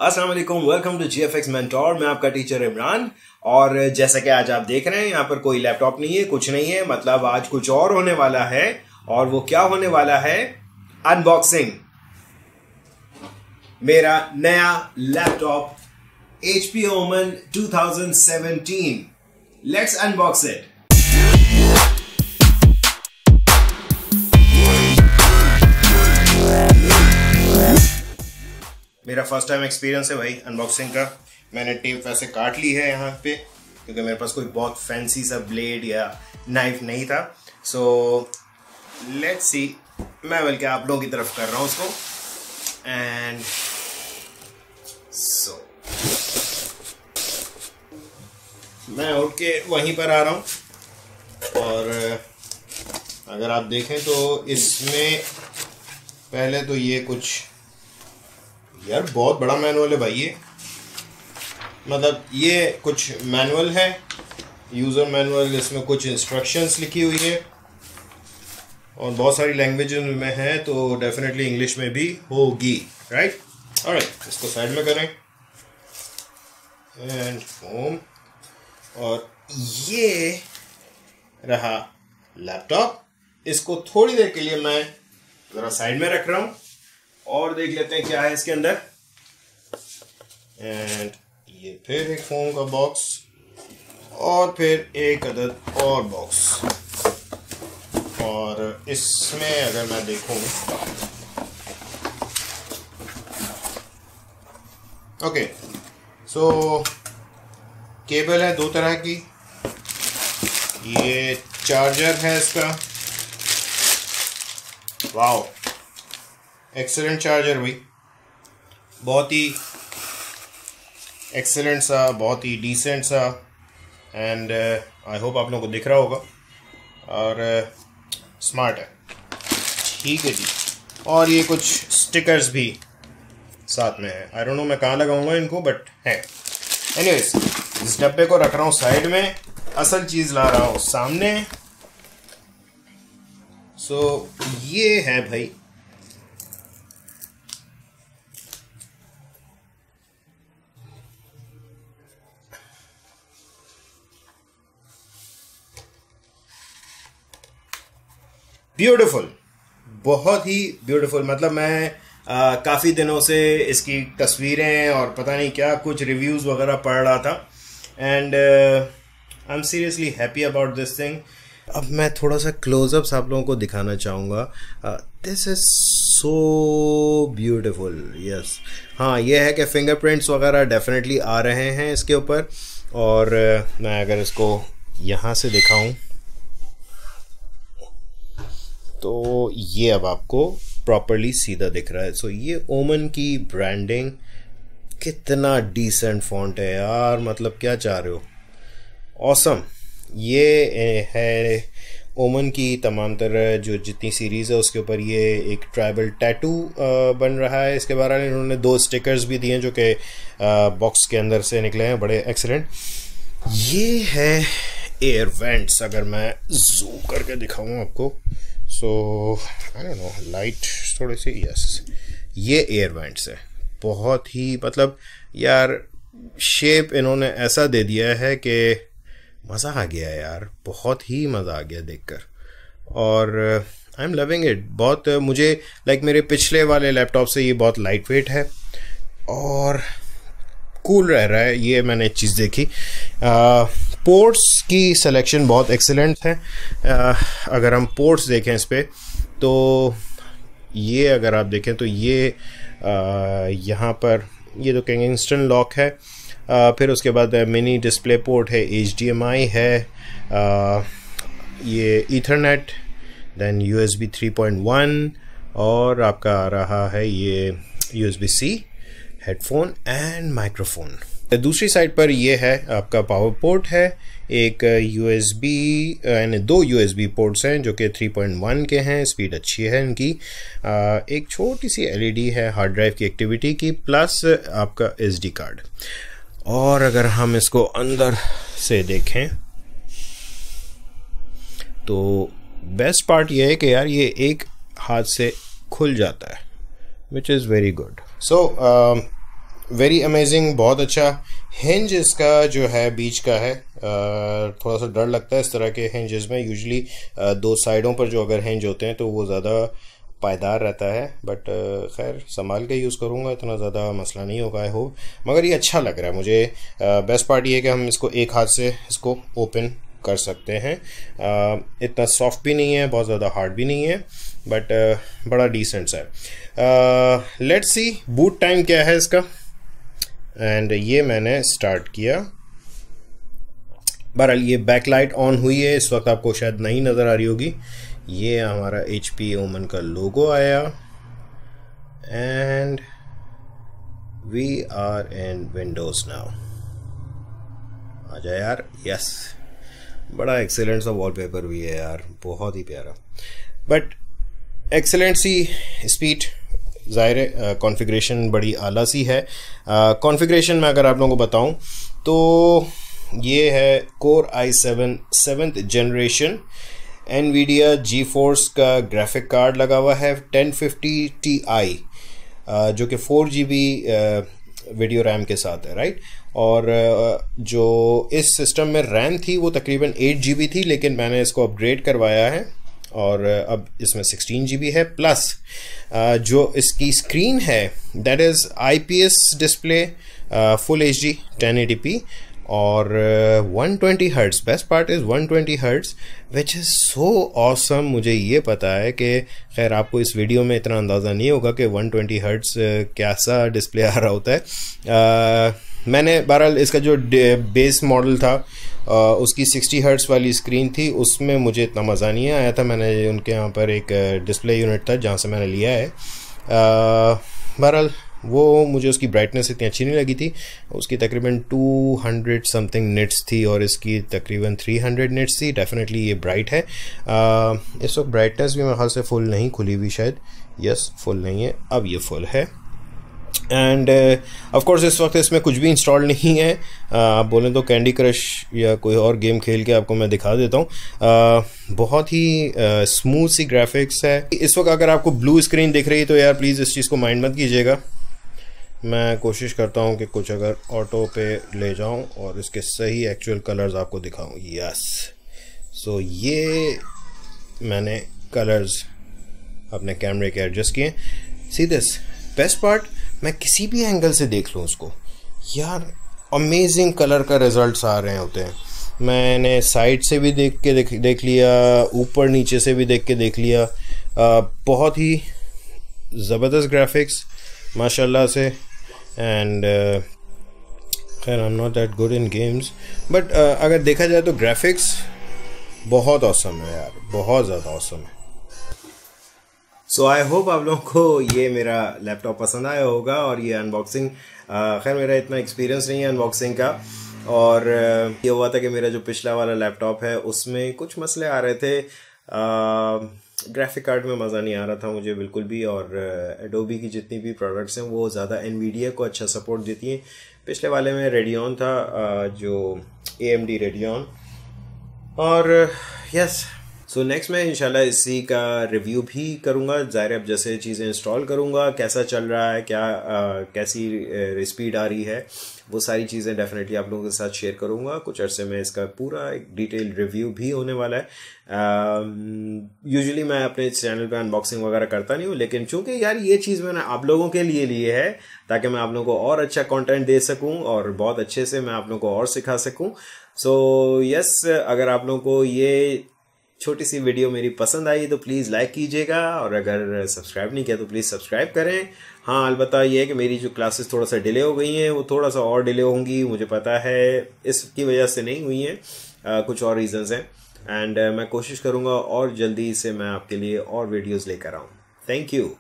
अस्सलाम वालेकुम, welcome to GFX mentor. मैं आपका टीचर इमरान। और जैसा कि आज आप देख रहे हैं, यहाँ पर कोई लैपटॉप नहीं है, कुछ नहीं है, मतलब आज कुछ और होने वाला है। और वो क्या होने वाला है? अनबॉक्सिंग मेरा नया laptop HP Omen 2017। Let's unbox it. मेरा फर्स्ट टाइम एक्सपीरियंस है भाई अनबॉक्सिंग का। मैंने टेप वैसे काट ली है यहाँ पे, क्योंकि मेरे पास कोई बहुत फैंसी सा ब्लेड या नाइफ नहीं था। सो लेट्स सी, मैं बल्कि आप लोगों की तरफ कर रहा हूँ उसको। एंड सो मैं उठ के वहीं पर आ रहा हूँ। और अगर आप देखें तो इसमें पहले तो ये कुछ, यार बहुत बड़ा मैनुअल है भाई ये। मतलब ये कुछ मैनुअल है, यूज़र मैनुअल। इसमें कुछ इंस्ट्रक्शंस लिखी हुई है और बहुत सारी लैंग्वेज में है, तो डेफिनेटली इंग्लिश में भी होगी, राइट? ऑलराइट, इसको साइड में करें एंड होम। और ये रहा लैपटॉप। इसको थोड़ी देर के लिए मैं ज़रा साइड में रख रहा हूँ और देख लेते हैं क्या है इसके अंदर। एंड ये फिर एक फोम का बॉक्स और फिर एक अदद और बॉक्स। और इसमें अगर मैं देखूं, ओके, सो केबल है दो तरह की। ये चार्जर है इसका। वाओ, एक्सेलेंट चार्जर भाई, बहुत ही एक्सेलेंट सा, बहुत ही डिसेंट सा। एंड आई होप आप लोगों को दिख रहा होगा। और स्मार्ट है, ठीक है जी। और ये कुछ स्टिकर्स भी साथ में है। आई डोंट नो मैं कहाँ लगाऊंगा इनको, बट है। एनीवेज, इस डब्बे को रख रहा हूँ साइड में, असल चीज़ ला रहा हूँ सामने। सो ये है भाई ब्यूटीफुल, बहुत ही ब्यूटीफुल। मतलब मैं काफ़ी दिनों से इसकी तस्वीरें और पता नहीं क्या कुछ रिव्यूज़ वगैरह पढ़ रहा था। And I am seriously happy about this thing. अब मैं थोड़ा सा क्लोजअप्स आप लोगों को दिखाना चाहूँगा। This is so beautiful. Yes, हाँ, ये है कि फिंगरप्रिंट्स वगैरह डेफिनेटली आ रहे हैं इसके ऊपर। और मैं अगर इसको यहाँ से दिखाऊँ तो ये अब आपको प्रॉपरली सीधा दिख रहा है। सो ये ओमन की ब्रांडिंग, कितना डिसेंट फॉन्ट है यार, मतलब क्या चाह रहे हो, ऑसम। ये है ओमन की तमाम तरह जो जितनी सीरीज़ है उसके ऊपर ये एक ट्राइबल टैटू बन रहा है। इसके बारे में इन्होंने दो स्टिकर्स भी दिए हैं जो कि बॉक्स के अंदर से निकले हैं, बड़े एक्सीलेंट। ये है एयर वेंट्स, अगर मैं जूम करके दिखाऊँ आपको। सो आई डोंट नो, लाइट थोड़ी सी, यस, ये एयर वेंट्स है। बहुत ही, मतलब यार शेप इन्होंने ऐसा दे दिया है कि मज़ा आ गया यार, बहुत ही मज़ा आ गया देखकर। और आई एम लविंग इट। बहुत मुझे लाइक मेरे पिछले वाले लैपटॉप से ये बहुत लाइट वेट है और कूल रह रहा है। ये मैंने एक चीज़ देखी, पोर्ट्स की सिलेक्शन बहुत एक्सीलेंट है। अगर हम पोर्ट्स देखें इस पर, तो ये अगर आप देखें तो ये यहाँ पर ये तो किंगस्टन लॉक है। फिर उसके बाद मिनी डिस्प्ले पोर्ट है, HDMI है, ये ईथरनेट, देन USB 3.1 और आपका आ रहा है ये USB-C हेडफोन एंड माइक्रोफोन। दूसरी साइड पर ये है आपका पावर पोर्ट है, एक USB यानी दो USB पोर्ट्स हैं जो कि 3.1 के हैं, स्पीड अच्छी है इनकी। एक छोटी सी LED है हार्ड ड्राइव की एक्टिविटी की, प्लस आपका SD कार्ड। और अगर हम इसको अंदर से देखें तो बेस्ट पार्ट ये है कि यार ये एक हाथ से खुल जाता है, which is very good. So very amazing, बहुत अच्छा। हिंज इसका जो है बीच का है, थोड़ा सा डर लगता है इस तरह के हिंजेस में। यूजुअली दो साइडों पर जो अगर हिंज होते हैं तो वो ज़्यादा पायदार रहता है, बट खैर संभाल के यूज़ करूँगा, इतना ज़्यादा मसला नहीं होगा आई होप। मगर ये अच्छा लग रहा है मुझे। बेस्ट पार्ट ये है कि हम इसको एक हाथ से इसको ओपन कर सकते हैं। इतना सॉफ्ट भी नहीं है, बहुत ज़्यादा हार्ड भी नहीं है, बट बड़ा डिसेंट सा है। लेट्स सी बूट टाइम क्या है इसका। एंड ये मैंने स्टार्ट किया। बहरहाल ये बैकलाइट ऑन हुई है, इस वक्त आपको शायद नहीं नज़र आ रही होगी। ये हमारा HP ओमन का लोगो आया and we are in Windows now. आ जाए यार, यस। बड़ा एक्सेलेंट सा वॉलपेपर भी है यार, बहुत ही प्यारा, बट एक्सेलेंट सी स्पीड। ज़ाहिर है कॉन्फ़िगरेशन बड़ी आला सी है। कॉन्फ़िगरेशन में अगर आप लोगों को बताऊं तो ये है core i7 7th generation, NVIDIA GeForce का ग्राफिक कार्ड लगा हुआ है 1050 Ti, जो कि 4GB वीडियो रैम के साथ है, राइट। और जो इस सिस्टम में रैम थी वो तकरीबन 8GB थी, लेकिन मैंने इसको अपग्रेड करवाया है और अब इसमें 16GB है। प्लस जो इसकी स्क्रीन है that is IPS display, full HD 1080p और 120 hertz. Best part is 120 hertz which is so awesome. मुझे ये पता है कि खैर आपको इस वीडियो में इतना अंदाज़ा नहीं होगा कि 120 हर्ट्ज़ कैसा डिस्प्ले आ रहा होता है। मैंने बहरहाल इसका जो बेस मॉडल था उसकी 60 हर्ट्ज़ वाली स्क्रीन थी, उसमें मुझे इतना मज़ा नहीं आया था। मैंने उनके यहाँ पर एक डिस्प्ले यूनिट था जहाँ से मैंने लिया है। बहरहाल वो मुझे उसकी ब्राइटनेस इतनी अच्छी नहीं लगी थी। उसकी तकरीबन 200 समथिंग निट्स थी और इसकी तकरीबन 300 निट्स थी। डेफिनेटली ये ब्राइट है। इस वक्त ब्राइटनेस भी मेरे ख्याल से फुल नहीं खुली हुई, शायद यस फुल नहीं है, अब ये फुल है। एंड ऑफ कोर्स इस वक्त इसमें कुछ भी इंस्टॉल नहीं है। आप बोलें तो कैंडी क्रश या कोई और गेम खेल के आपको मैं दिखा देता हूँ। बहुत ही स्मूथ सी ग्राफिक्स है। इस वक्त अगर आपको ब्लू स्क्रीन दिख रही है तो यार प्लीज़ इस चीज़ को माइंड मत कीजिएगा। मैं कोशिश करता हूँ कि कुछ अगर ऑटो पे ले जाऊँ और इसके सही एक्चुअल कलर्स आपको दिखाऊँ। यस, सो ये मैंने कलर्स अपने कैमरे के एडजस्ट किए। सी दिस, बेस्ट पार्ट, मैं किसी भी एंगल से देख लूँ उसको यार अमेजिंग कलर का रिजल्ट्स आ रहे होते हैं। मैंने साइड से भी देख लिया, ऊपर नीचे से भी देख लिया। बहुत ही ज़बरदस्त ग्राफिक्स माशाल्लाह से। एंड खैर I am not that good in games, but अगर देखा जाए तो ग्राफिक्स बहुत ऑसम है यार, बहुत ज़्यादा ऑसम है। सो आई होप आप लोगों को ये मेरा लैपटॉप पसंद आया होगा और ये अनबॉक्सिंग। खैर मेरा इतना एक्सपीरियंस नहीं है अनबॉक्सिंग का, और ये हुआ था कि मेरा जो पिछला वाला लैपटॉप है उसमें कुछ मसले आ रहे थे। ग्राफिक कार्ड में मज़ा नहीं आ रहा था मुझे बिल्कुल भी, और एडोबी की जितनी भी प्रोडक्ट्स हैं वो ज़्यादा एनवीडिया को अच्छा सपोर्ट देती हैं। पिछले वाले में रेडियन था, जो AMD रेडियन। और यस, सो नेक्स्ट मैं इंशाल्लाह इसी का रिव्यू भी करूँगा। ज़ाहिर अब जैसे चीज़ें इंस्टॉल करूँगा, कैसा चल रहा है, क्या कैसी स्पीड आ रही है, वो सारी चीज़ें डेफिनेटली आप लोगों के साथ शेयर करूँगा। कुछ अरसे में इसका पूरा एक डिटेल रिव्यू भी होने वाला है। यूजुअली मैं अपने चैनल पे अनबॉक्सिंग वगैरह करता नहीं हूँ, लेकिन चूंकि यार ये चीज़ मैंने आप लोगों के लिए ली है ताकि मैं आप लोगों को और अच्छा कंटेंट दे सकूँ और बहुत अच्छे से मैं आप लोगों को और सिखा सकूँ। सो यस, अगर आप लोगों को ये छोटी सी वीडियो मेरी पसंद आई तो प्लीज़ लाइक कीजिएगा, और अगर सब्सक्राइब नहीं किया तो प्लीज़ सब्सक्राइब करें। हाँ, अलबत्ता ये है कि मेरी जो क्लासेस थोड़ा सा डिले हो गई हैं, वो थोड़ा सा और डिले होंगी, मुझे पता है इसकी वजह से नहीं हुई हैं, कुछ और रीजंस हैं। एंड मैं कोशिश करूँगा और जल्दी से मैं आपके लिए और वीडियोज़ लेकर आऊँ। Thank you.